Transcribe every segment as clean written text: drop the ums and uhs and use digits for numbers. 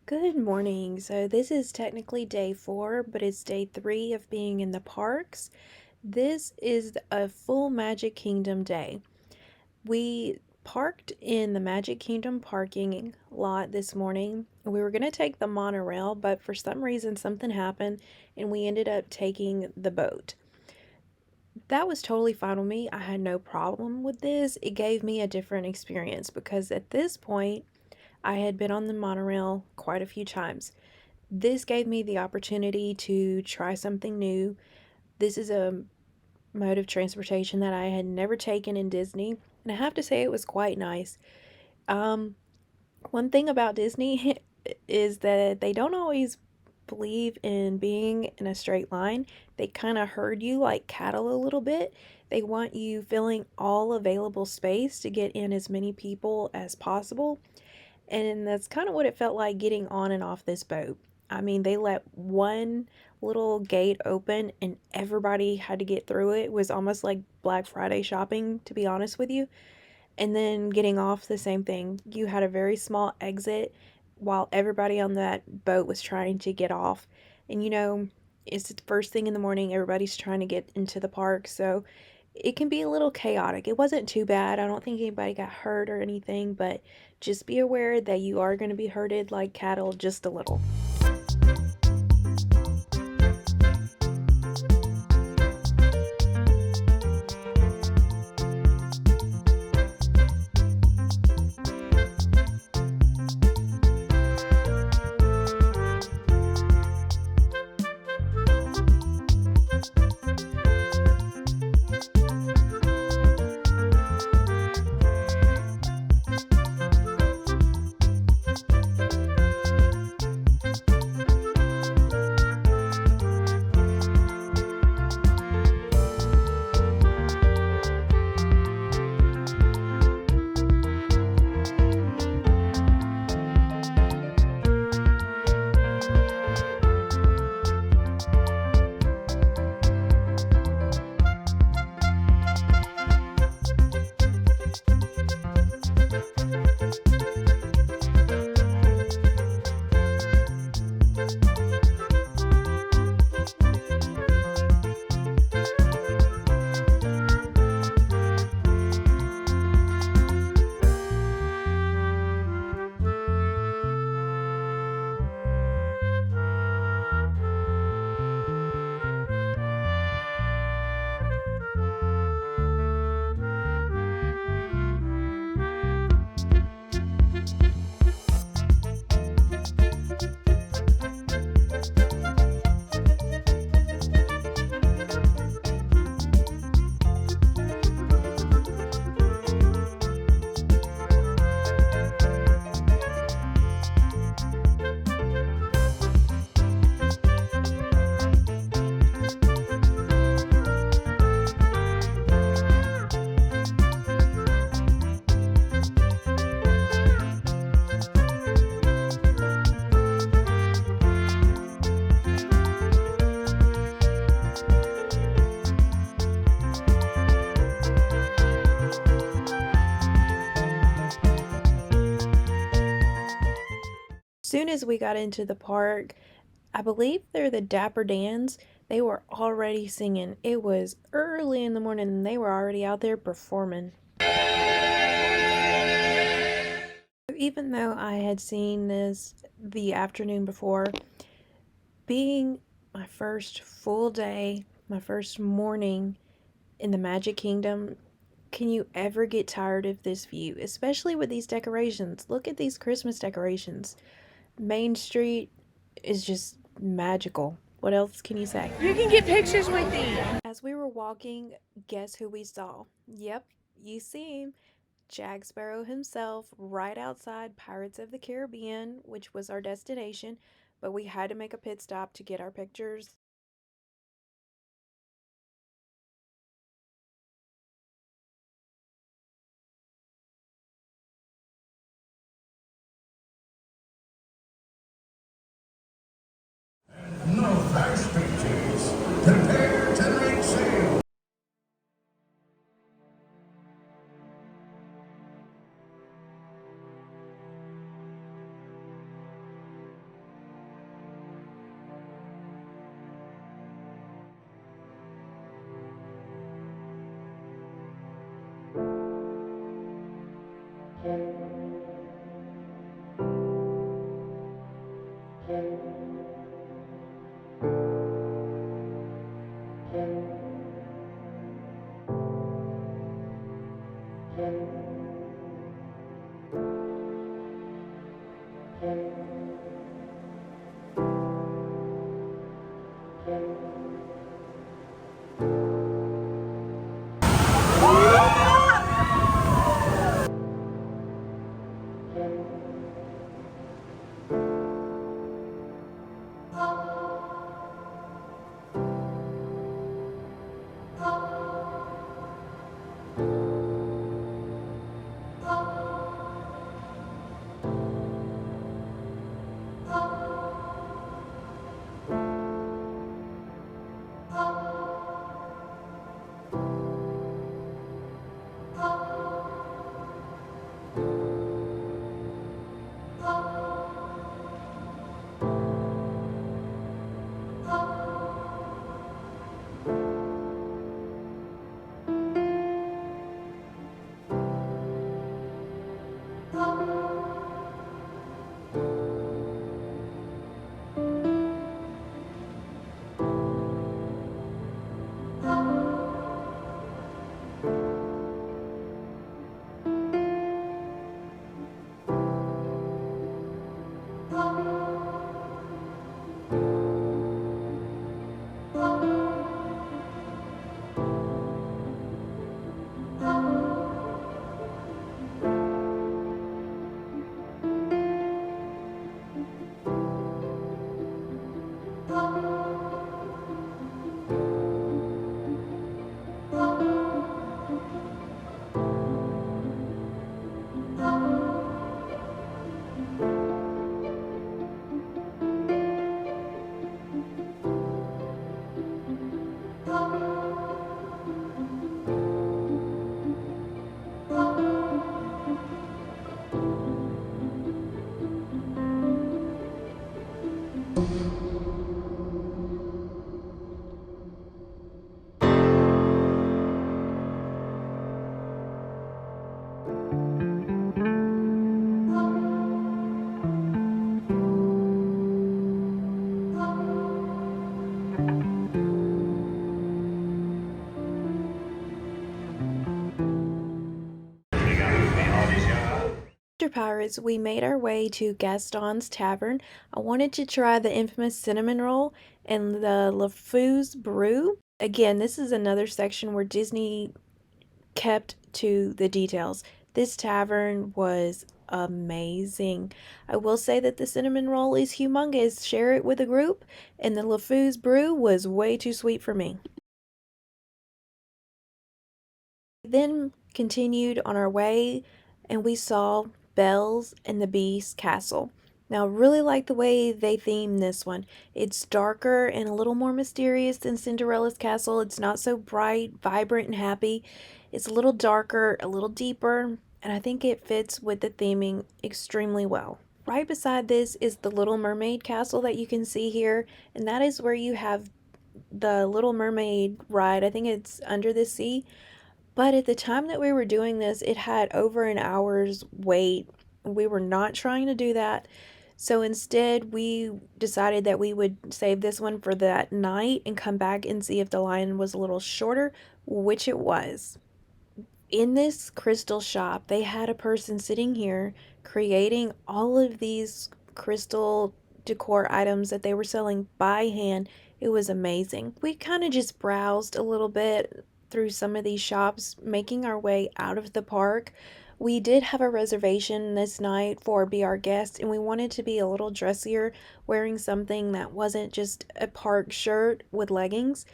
Good morning. So this is technically day 4, but it's day 3 of being in the parks. This is a full Magic Kingdom day. We parked in the Magic Kingdom parking lot this morning. We were going to take the monorail, but for some reason something happened and we ended up taking the boat. That was totally fine with me. I had no problem with this. It gave me a different experience because at this point I had been on the monorail quite a few times. This gave me the opportunity to try something new. This is a mode of transportation that I had never taken in Disney, and I have to say it was quite nice. Um, One thing about Disney is that they don't always believe in being in a straight line. They kind of herd you like cattle a little bit. They want you filling all available space to get in as many people as possible. And that's kind of what it felt like getting on and off this boat. I mean, they let one little gate open and everybody had to get through it. It was almost like Black Friday shopping, to be honest with you. And then getting off, the same thing. You had a very small exit while everybody on that boat was trying to get off. And it's the first thing in the morning, everybody's trying to get into the park. So it can be a little chaotic. It wasn't too bad. I don't think anybody got hurt or anything, but just be aware that you are going to be herded like cattle just a little. Soon as we got into the park, I believe they're the Dapper Dans. They were already singing. It was early in the morning and they were already out there performing. Even though I had seen this the afternoon before, being my first full day, my first morning in the Magic Kingdom, can you ever get tired of this view? Especially with these decorations. Look at these Christmas decorations. Main Street is just magical. What else can you say? You can get pictures with me. As we were walking, guess who we saw? Yep, you see him. Jack Sparrow himself, right outside Pirates of the Caribbean, which was our destination, but we had to make a pit stop to get our pictures. No thanks, pictures. Prepare to make sail. After Pirates, we made our way to Gaston's Tavern. I wanted to try the infamous cinnamon roll and the LeFou's brew. Again, this is another section where Disney kept to the details. This tavern was amazing. I will say that the cinnamon roll is humongous. Share it with a group, and the LeFou's brew was way too sweet for me. Then continued on our way and we saw Belle's and the Beast Castle. Now, I really like the way they themed this one. It's darker and a little more mysterious than Cinderella's castle. It's not so bright, vibrant, and happy. It's a little darker, a little deeper, and I think it fits with the theming extremely well. Right beside this is the Little Mermaid castle that you can see here, and that is where you have the Little Mermaid ride. I think it's under the sea. But at the time that we were doing this, it had over an hour's wait. We were not trying to do that. So instead, we decided that we would save this one for that night and come back and see if the line was a little shorter, which it was. In this crystal shop, they had a person sitting here creating all of these crystal decor items that they were selling by hand. It was amazing. We kind of just browsed a little bit through some of these shops, making our way out of the park. We did have a reservation this night for Be Our Guest, and we wanted to be a little dressier, wearing something that wasn't just a park shirt with leggings.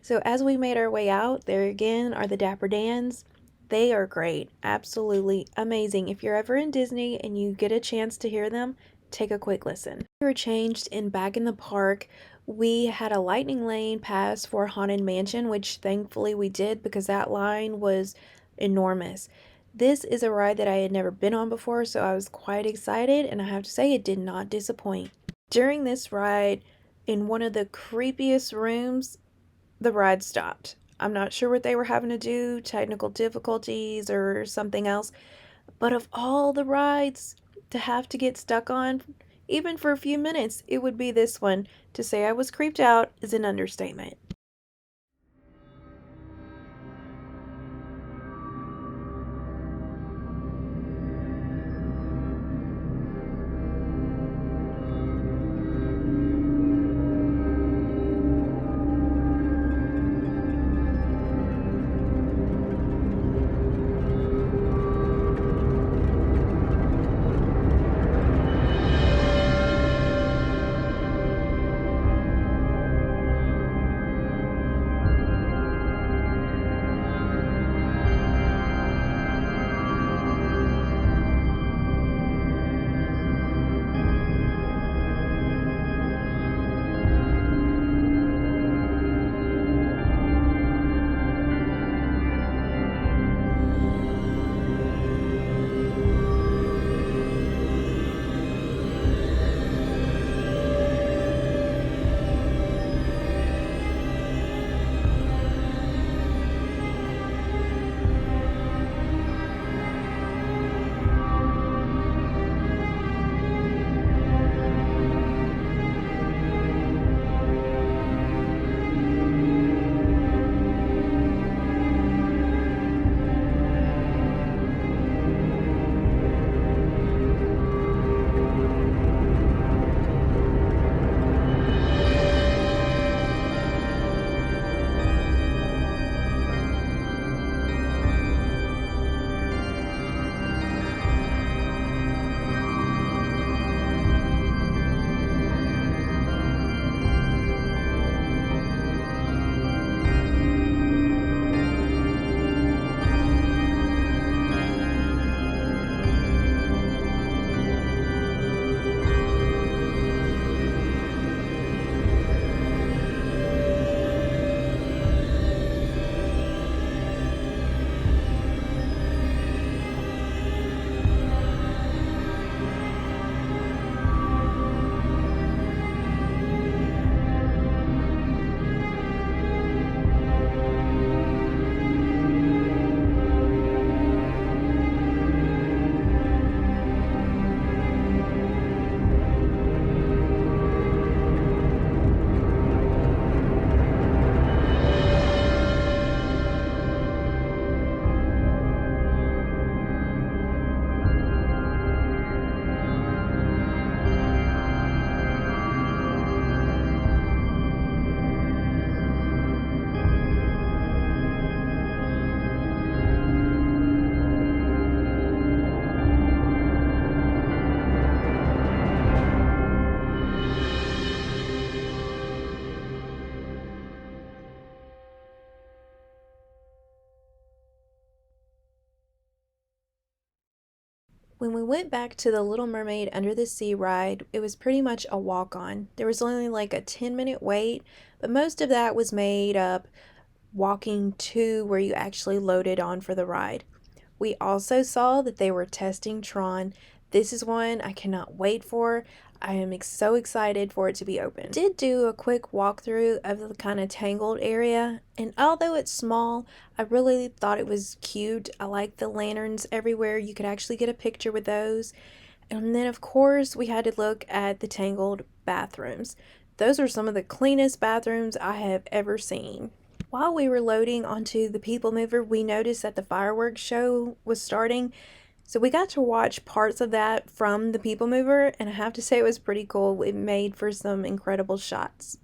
So as we made our way out, there again are the Dapper Dans. They are great, absolutely amazing. If you're ever in Disney and you get a chance to hear them, take a quick listen. We were changed and back in the park. We had a lightning lane pass for Haunted Mansion, which thankfully we did because that line was enormous. This is a ride that I had never been on before, so I was quite excited, and I have to say it did not disappoint. During this ride, in one of the creepiest rooms, the ride stopped. I'm not sure what they were having to do, technical difficulties or something else, but of all the rides to have to get stuck on, even for a few minutes, it would be this one. To say I was creeped out is an understatement. When we went back to the Little Mermaid Under the Sea ride, it was pretty much a walk on. There was only like a 10-minute wait, but most of that was made up walking to where you actually loaded on for the ride. We also saw that they were testing Tron. This is one I cannot wait for. I am so excited for it to be open. I did do a quick walkthrough of the kind of Tangled area, and although it's small, I really thought it was cute. I like the lanterns everywhere. You could actually get a picture with those. And then, of course, we had to look at the Tangled bathrooms. Those are some of the cleanest bathrooms I have ever seen. While we were loading onto the People Mover, we noticed that the fireworks show was starting. So we got to watch parts of that from the People Mover, and I have to say it was pretty cool. It made for some incredible shots.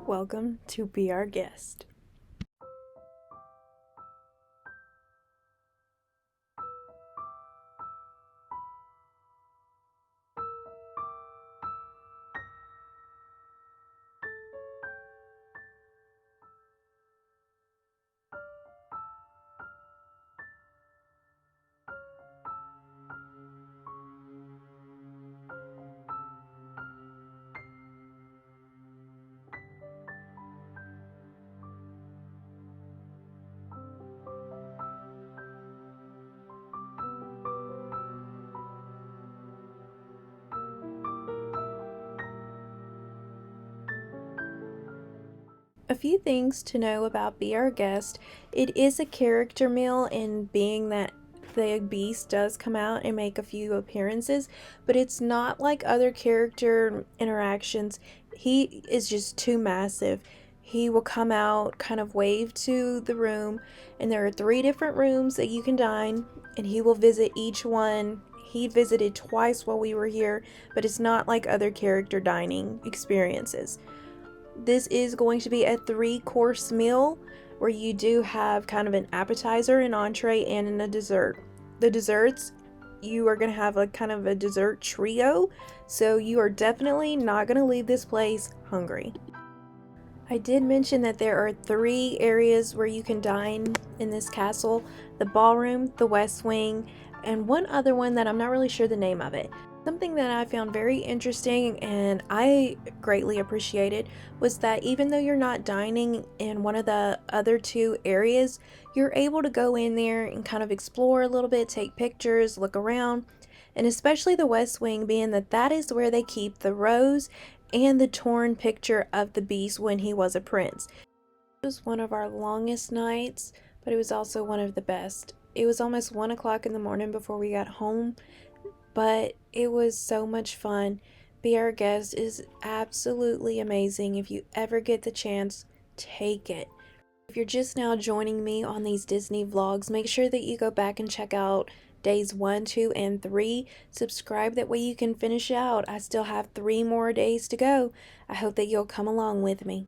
Welcome to Be Our Guest. A few things to know about Be Our Guest. It is a character meal, and being that the Beast does come out and make a few appearances, but it's not like other character interactions. He is just too massive. He will come out, kind of wave to the room, and there are 3 different rooms that you can dine, and he will visit each one. He visited twice while we were here, but it's not like other character dining experiences. This is going to be a 3-course meal. where you do have kind of an appetizer, an entree, and a dessert. The desserts, you are going to have a kind of a dessert trio, so you are definitely not going to leave this place hungry. I did mention that there are 3 areas where you can dine in this castle: the ballroom, the west wing, and one other one that I'm not really sure the name of it. Something that I found very interesting and I greatly appreciated was that even though you're not dining in one of the other 2 areas, you're able to go in there and kind of explore a little bit, take pictures, look around, and especially the west wing, being that that is where they keep the rose and the torn picture of the beast when he was a prince. It was one of our longest nights, but it was also one of the best. It was almost 1 o'clock in the morning before we got home, but it was so much fun. Be Our Guest is absolutely amazing. If you ever get the chance, take it. If you're just now joining me on these Disney vlogs, make sure that you go back and check out days 1, 2, and 3. Subscribe, that way you can finish out. I still have 3 more days to go. I hope that you'll come along with me.